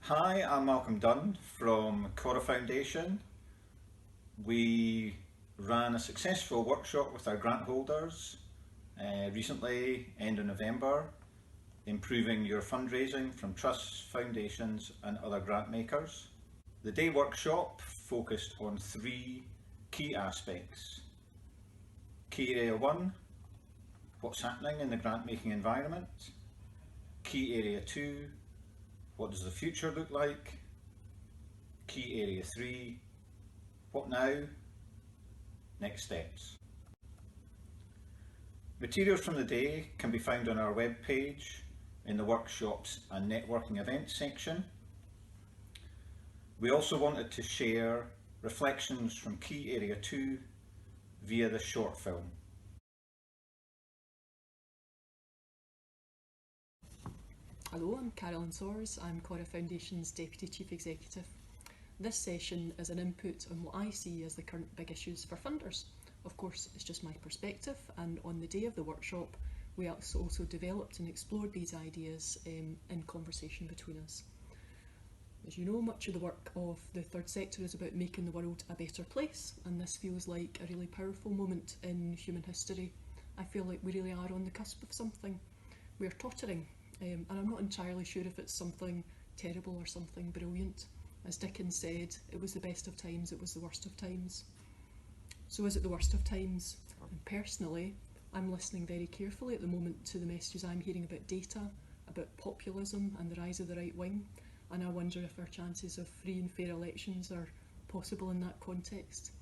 Hi, I'm Malcolm Dunn from Cora Foundation. We ran a successful workshop with our grant holders recently, end of November, improving your fundraising from trusts, foundations and other grant makers. The day workshop focused on three key aspects. Key Area 1, what's happening in the grant making environment. Key Area 2, what does the future look like? Key Area 3, what now? Next steps. Materials from the day can be found on our webpage in the workshops and networking events section. We also wanted to share reflections from Key Area 2 via the short film. Hello, I'm Carolyn Soros. I'm Cora Foundation's Deputy Chief Executive. This session is an input on what I see as the current big issues for funders. Of course, it's just my perspective, and on the day of the workshop, we also developed and explored these ideas in conversation between us. As you know, much of the work of the third sector is about making the world a better place, and this feels like a really powerful moment in human history. I feel like we really are on the cusp of something. We're tottering. And I'm not entirely sure if it's something terrible or something brilliant. As Dickens said, it was the best of times, it was the worst of times. So is it the worst of times? And personally, I'm listening very carefully at the moment to the messages I'm hearing about data, about populism and the rise of the right wing, and I wonder if our chances of free and fair elections are possible in that context.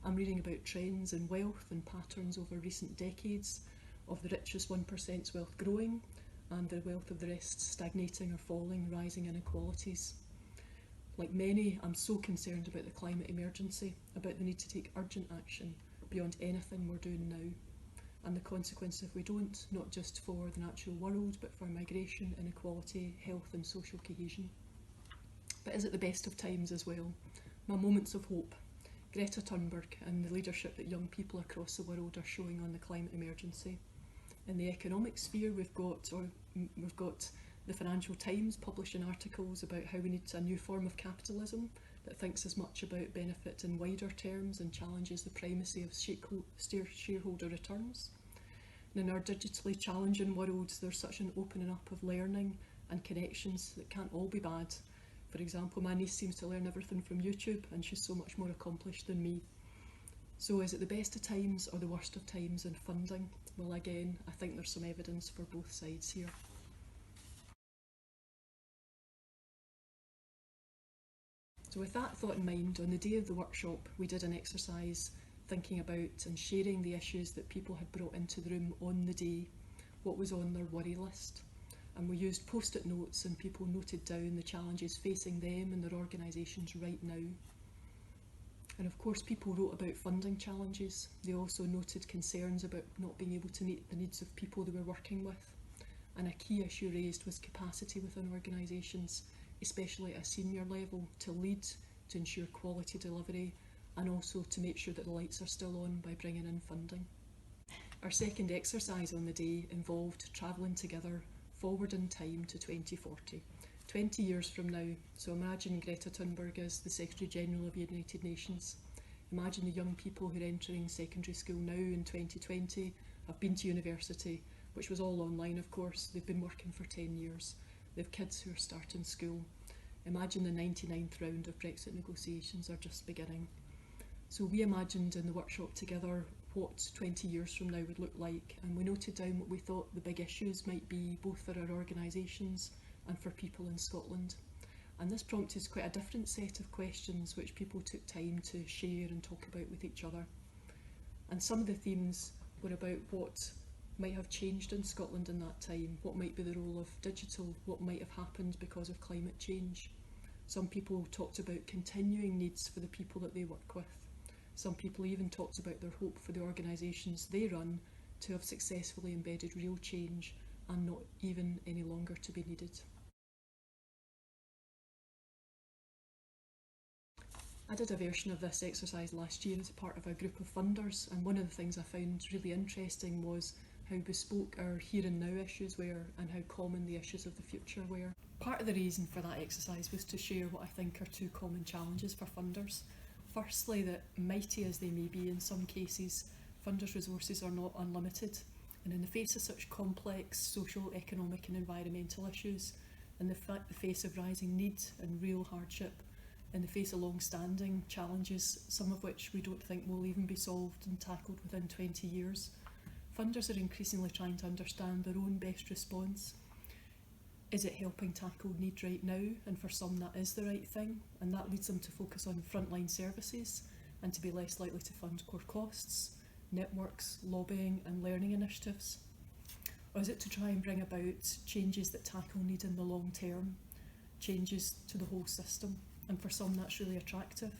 I'm reading about trends in wealth and patterns over recent decades, of the richest 1%'s wealth growing, and the wealth of the rest stagnating or falling, rising inequalities. Like many, I'm so concerned about the climate emergency, about the need to take urgent action beyond anything we're doing now, and the consequence if we don't, not just for the natural world, but for migration, inequality, health and social cohesion. But is it the best of times as well? My moments of hope. Greta Thunberg and the leadership that young people across the world are showing on the climate emergency. In the economic sphere, we've got the Financial Times publishing articles about how we need a new form of capitalism that thinks as much about benefit in wider terms and challenges the primacy of shareholder returns. And in our digitally challenging world, there's such an opening up of learning and connections that can't all be bad. For example, my niece seems to learn everything from YouTube, and she's so much more accomplished than me. So is it the best of times or the worst of times in funding? Well, again, I think there's some evidence for both sides here. So with that thought in mind, on the day of the workshop, we did an exercise thinking about and sharing the issues that people had brought into the room on the day, what was on their worry list. And we used post-it notes, and people noted down the challenges facing them and their organisations right now. And of course, people wrote about funding challenges. They also noted concerns about not being able to meet the needs of people they were working with. And a key issue raised was capacity within organisations, especially at a senior level, to lead, to ensure quality delivery, and also to make sure that the lights are still on by bringing in funding. Our second exercise on the day involved travelling together forward in time to 2040. 20 years from now, so imagine Greta Thunberg as the Secretary General of the United Nations. Imagine the young people who are entering secondary school now in 2020, have been to university, which was all online of course. They've been working for 10 years. They have kids who are starting school. Imagine the 99th round of Brexit negotiations are just beginning. So we imagined in the workshop together what 20 years from now would look like, and we noted down what we thought the big issues might be, both for our organisations and for people in Scotland. And this prompted quite a different set of questions which people took time to share and talk about with each other. And some of the themes were about what might have changed in Scotland in that time, what might be the role of digital, what might have happened because of climate change. Some people talked about continuing needs for the people that they work with. Some people even talked about their hope for the organisations they run to have successfully embedded real change and not even any longer to be needed. I did a version of this exercise last year as a part of a group of funders, and one of the things I found really interesting was how bespoke our here and now issues were and how common the issues of the future were. Part of the reason for that exercise was to share what I think are two common challenges for funders. Firstly, that mighty as they may be in some cases, funders' resources are not unlimited, and in the face of such complex social, economic and environmental issues, in the face of rising need and real hardship, in the face of long-standing challenges, some of which we don't think will even be solved and tackled within 20 years, funders are increasingly trying to understand their own best response. Is it helping tackle need right now? And for some that is the right thing, and that leads them to focus on frontline services and to be less likely to fund core costs, networks, lobbying and learning initiatives. Or is it to try and bring about changes that tackle need in the long term, changes to the whole system? And for some that's really attractive.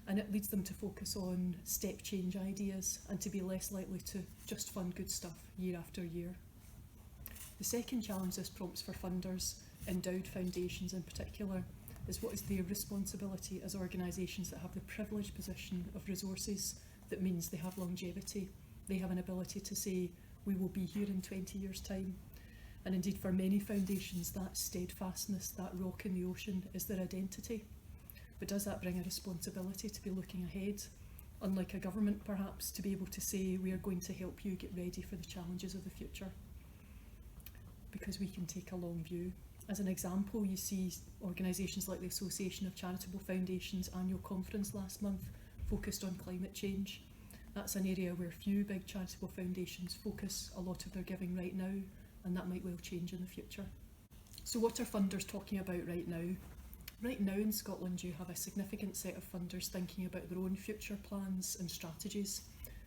And it leads them to focus on step change ideas and to be less likely to just fund good stuff year after year. The second challenge this prompts for funders, endowed foundations in particular, is what is their responsibility as organisations that have the privileged position of resources that means they have longevity. They have an ability to say, we will be here in 20 years' time. And indeed for many foundations that steadfastness, that rock in the ocean is their identity. But does that bring a responsibility to be looking ahead? Unlike a government perhaps, to be able to say we are going to help you get ready for the challenges of the future. Because we can take a long view. As an example, you see organisations like the Association of Charitable Foundations annual conference last month focused on climate change. That's an area where few big charitable foundations focus a lot of their giving right now, and that might well change in the future. So what are funders talking about right now? Right now in Scotland you have a significant set of funders thinking about their own future plans and strategies.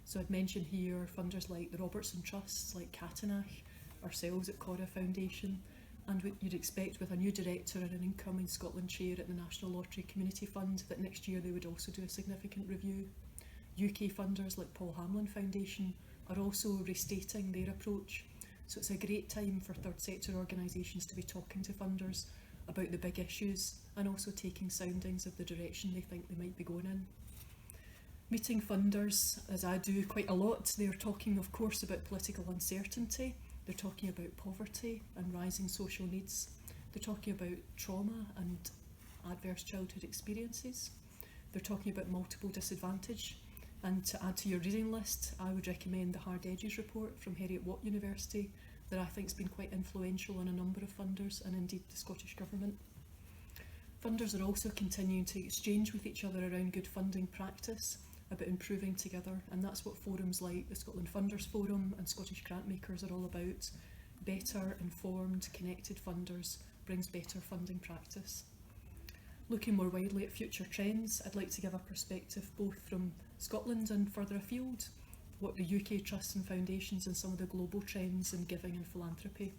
So I'd mention here funders like the Robertson Trusts, like Catanach, ourselves at Cora Foundation, and what you'd expect with a new director and an incoming Scotland chair at the National Lottery Community Fund that next year they would also do a significant review. UK funders like Paul Hamlin Foundation are also restating their approach. So it's a great time for third sector organisations to be talking to funders about the big issues and also taking soundings of the direction they think they might be going in. Meeting funders, as I do quite a lot, they're talking of course about political uncertainty, they're talking about poverty and rising social needs, they're talking about trauma and adverse childhood experiences, they're talking about multiple disadvantage. And to add to your reading list, I would recommend the Hard Edges report from Heriot-Watt University that I think has been quite influential on a number of funders and indeed the Scottish Government. Funders are also continuing to exchange with each other around good funding practice, about improving together, and that's what forums like the Scotland Funders Forum and Scottish Grantmakers are all about. Better, informed, connected funders brings better funding practice. Looking more widely at future trends, I'd like to give a perspective both from Scotland and further afield, what the UK trusts and foundations and some of the global trends in giving and philanthropy.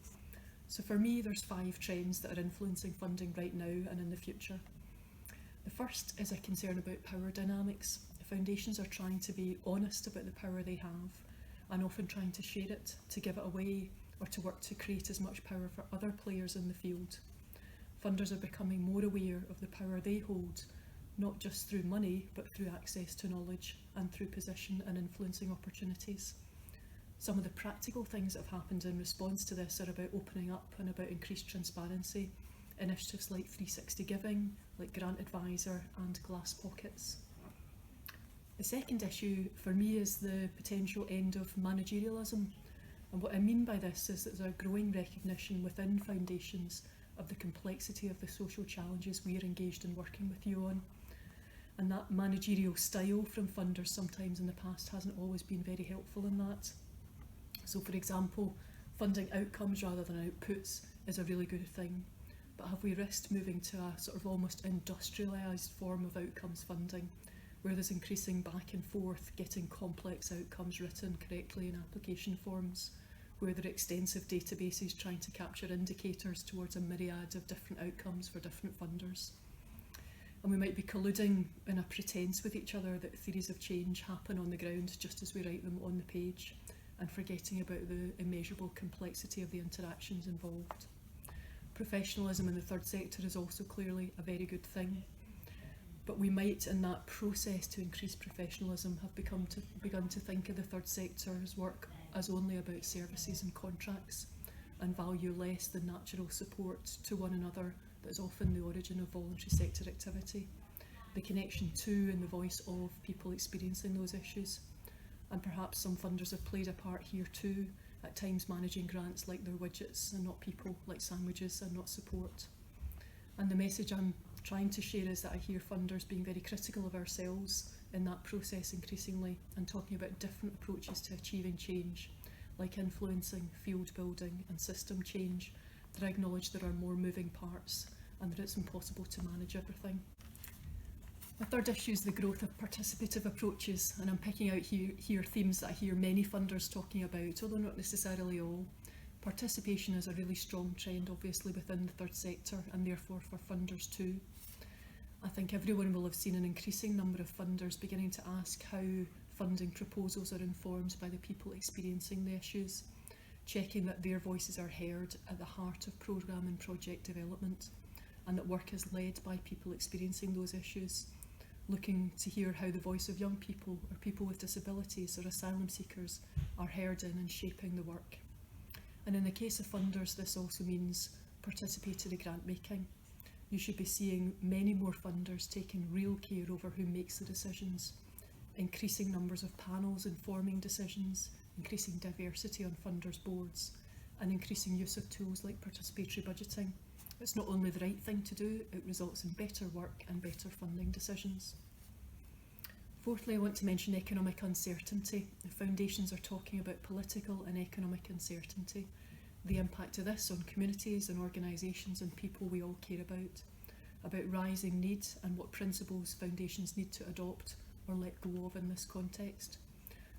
So for me there's 5 trends that are influencing funding right now and in the future. The first is a concern about power dynamics. Foundations are trying to be honest about the power they have and often trying to share it, to give it away or to work to create as much power for other players in the field. Funders are becoming more aware of the power they hold, not just through money, but through access to knowledge and through position and influencing opportunities. Some of the practical things that have happened in response to this are about opening up and about increased transparency. Initiatives like 360 Giving, like Grant Advisor and Glass Pockets. The second issue for me is the potential end of managerialism. And what I mean by this is that there's a growing recognition within foundations of the complexity of the social challenges we are engaged in working with you on. And that managerial style from funders sometimes in the past hasn't always been very helpful in that. So for example, funding outcomes rather than outputs is a really good thing. But have we risked moving to a sort of almost industrialised form of outcomes funding, where there's increasing back and forth getting complex outcomes written correctly in application forms, where there are extensive databases trying to capture indicators towards a myriad of different outcomes for different funders. And we might be colluding in a pretense with each other that theories of change happen on the ground just as we write them on the page, and forgetting about the immeasurable complexity of the interactions involved. Professionalism in the third sector is also clearly a very good thing, but we might in that process to increase professionalism have begun to think of the third sector's work as only about services and contracts, and value less than natural support to one another that is often the origin of voluntary sector activity, the connection to and the voice of people experiencing those issues. And perhaps some funders have played a part here too, at times managing grants like they're widgets and not people, like sandwiches and not support. And the message I'm trying to share is that I hear funders being very critical of ourselves in that process increasingly, and talking about different approaches to achieving change, like influencing, field building and system change, that I acknowledge there are more moving parts and that it's impossible to manage everything. The third issue is the growth of participative approaches, and I'm picking out here themes that I hear many funders talking about, although not necessarily all. Participation is a really strong trend, obviously, within the third sector, and therefore for funders too. I think everyone will have seen an increasing number of funders beginning to ask how funding proposals are informed by the people experiencing the issues, checking that their voices are heard at the heart of programme and project development, and that work is led by people experiencing those issues, looking to hear how the voice of young people or people with disabilities or asylum seekers are heard in and shaping the work. And in the case of funders, this also means participatory grant making. You should be seeing many more funders taking real care over who makes the decisions, increasing numbers of panels informing decisions, increasing diversity on funders' boards, and increasing use of tools like participatory budgeting. It's not only the right thing to do, it results in better work and better funding decisions. Fourthly, I want to mention economic uncertainty. The foundations are talking about political and economic uncertainty, the impact of this on communities and organisations and people we all care about rising need and what principles foundations need to adopt or let go of in this context.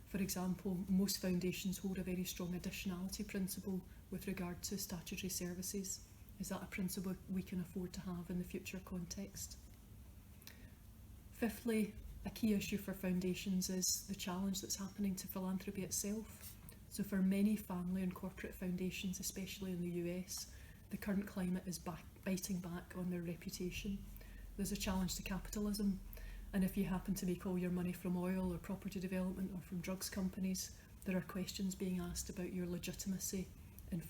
For example, most foundations hold a very strong additionality principle with regard to statutory services. Is that a principle we can afford to have in the future context? Fifthly, a key issue for foundations is the challenge that's happening to philanthropy itself. So for many family and corporate foundations, especially in the US, the current climate is biting back on their reputation. There's a challenge to capitalism, and if you happen to make all your money from oil or property development or from drugs companies, there are questions being asked about your legitimacy in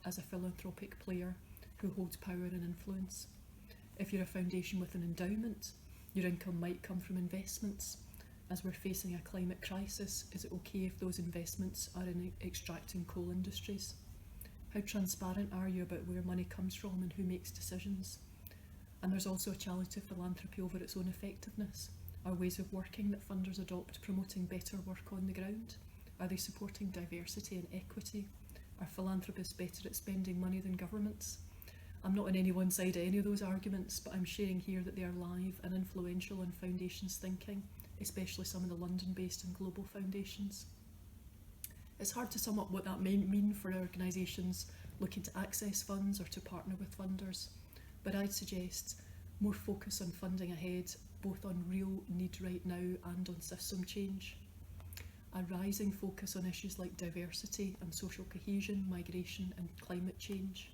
as a philanthropic player who holds power and influence. If you're a foundation with an endowment, your income might come from investments. As we're facing a climate crisis, is it okay if those investments are in extracting coal industries? How transparent are you about where money comes from and who makes decisions? And there's also a challenge to philanthropy over its own effectiveness. Are ways of working that funders adopt promoting better work on the ground? Are they supporting diversity and equity? Are philanthropists better at spending money than governments? I'm not on any one side of any of those arguments, but I'm sharing here that they are live and influential in foundations thinking, especially some of the London-based and global foundations. It's hard to sum up what that may mean for organisations looking to access funds or to partner with funders, but I'd suggest more focus on funding ahead, both on real need right now and on system change. A rising focus on issues like diversity and social cohesion, migration and climate change.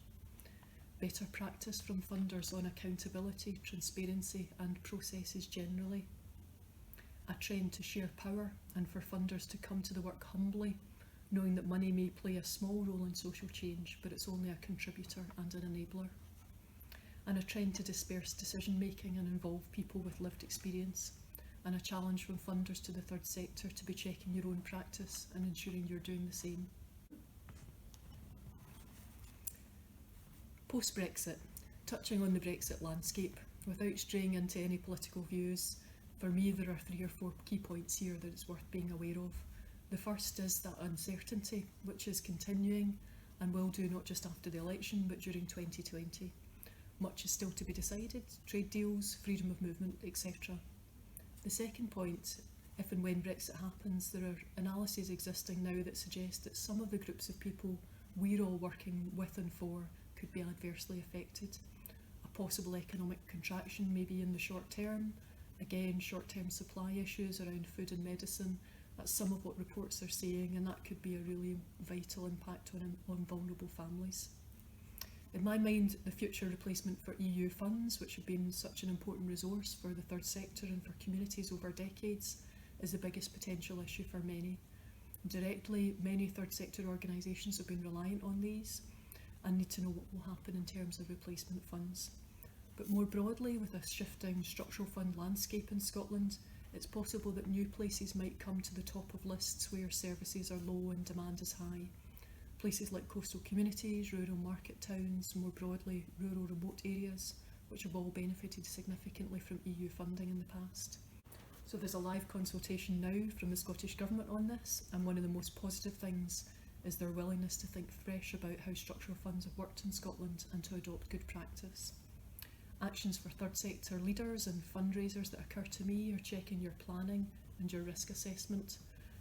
Better practice from funders on accountability, transparency and processes generally. A trend to share power and for funders to come to the work humbly, knowing that money may play a small role in social change, but it's only a contributor and an enabler. And a trend to disperse decision making and involve people with lived experience, and a challenge from funders to the third sector to be checking your own practice and ensuring you're doing the same. Post-Brexit, touching on the Brexit landscape, without straying into any political views, for me there are 3 or 4 key points here that it's worth being aware of. The first is that uncertainty, which is continuing and will do not just after the election but during 2020. Much is still to be decided, trade deals, freedom of movement, etc. The second point, if and when Brexit happens, there are analyses existing now that suggest that some of the groups of people we're all working with and for could be adversely affected. A possible economic contraction maybe in the short term, again short-term supply issues around food and medicine, that's some of what reports are saying, and that could be a really vital impact on vulnerable families. In my mind, the future replacement for EU funds, which have been such an important resource for the third sector and for communities over decades, is the biggest potential issue for many. Directly, many third sector organisations have been reliant on these, and need to know what will happen in terms of replacement funds. But more broadly, with a shifting structural fund landscape in Scotland, it's possible that new places might come to the top of lists where services are low and demand is high. Places like coastal communities, rural market towns, more broadly rural remote areas, which have all benefited significantly from EU funding in the past. So there's a live consultation now from the Scottish Government on this, and one of the most positive things is their willingness to think fresh about how structural funds have worked in Scotland and to adopt good practice. Actions for third sector leaders and fundraisers that occur to me are checking your planning and your risk assessment.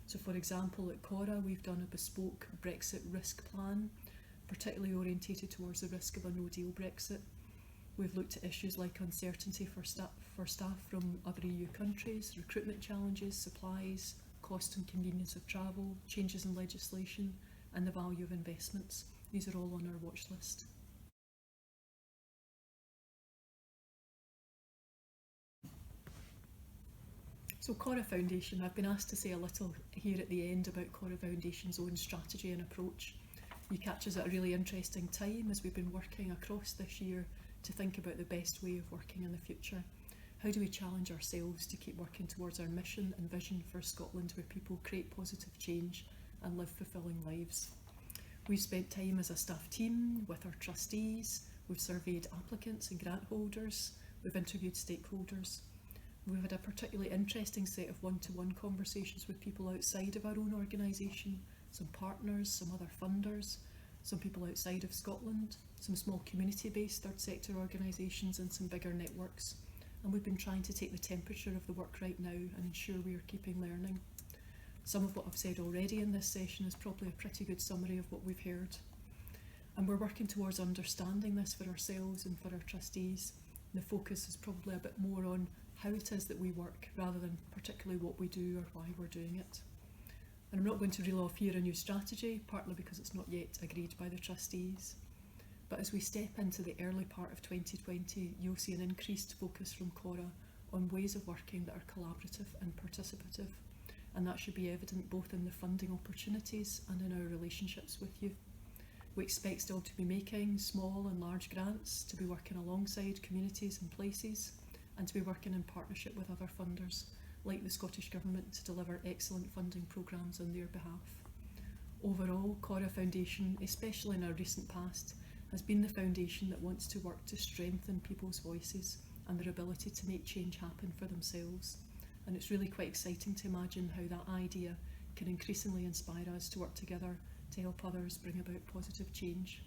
So for example, at Cora we've done a bespoke Brexit risk plan, particularly orientated towards the risk of a no-deal Brexit. We've looked at issues like uncertainty for staff from other EU countries, recruitment challenges, supplies, cost and convenience of travel, changes in legislation, and the value of investments. These are all on our watch list. So Cora Foundation, I've been asked to say a little here at the end about Cora Foundation's own strategy and approach. You catch us at a really interesting time as we've been working across this year to think about the best way of working in the future. How do we challenge ourselves to keep working towards our mission and vision for Scotland, where people create positive change and live fulfilling lives? We've spent time as a staff team with our trustees, we've surveyed applicants and grant holders, we've interviewed stakeholders. We've had a particularly interesting set of one-to-one conversations with people outside of our own organisation, some partners, some other funders, some people outside of Scotland, some small community-based third sector organisations and some bigger networks. And we've been trying to take the temperature of the work right now and ensure we are keeping learning. Some of what I've said already in this session is probably a pretty good summary of what we've heard. And we're working towards understanding this for ourselves and for our trustees. The focus is probably a bit more on how it is that we work rather than particularly what we do or why we're doing it. And I'm not going to reel off here a new strategy, partly because it's not yet agreed by the trustees. But as we step into the early part of 2020, you'll see an increased focus from Cora on ways of working that are collaborative and participative. And that should be evident both in the funding opportunities and in our relationships with you. We expect still to be making small and large grants, to be working alongside communities and places, and to be working in partnership with other funders, like the Scottish Government, to deliver excellent funding programmes on their behalf. Overall, Cora Foundation, especially in our recent past, has been the foundation that wants to work to strengthen people's voices and their ability to make change happen for themselves. And it's really quite exciting to imagine how that idea can increasingly inspire us to work together to help others bring about positive change.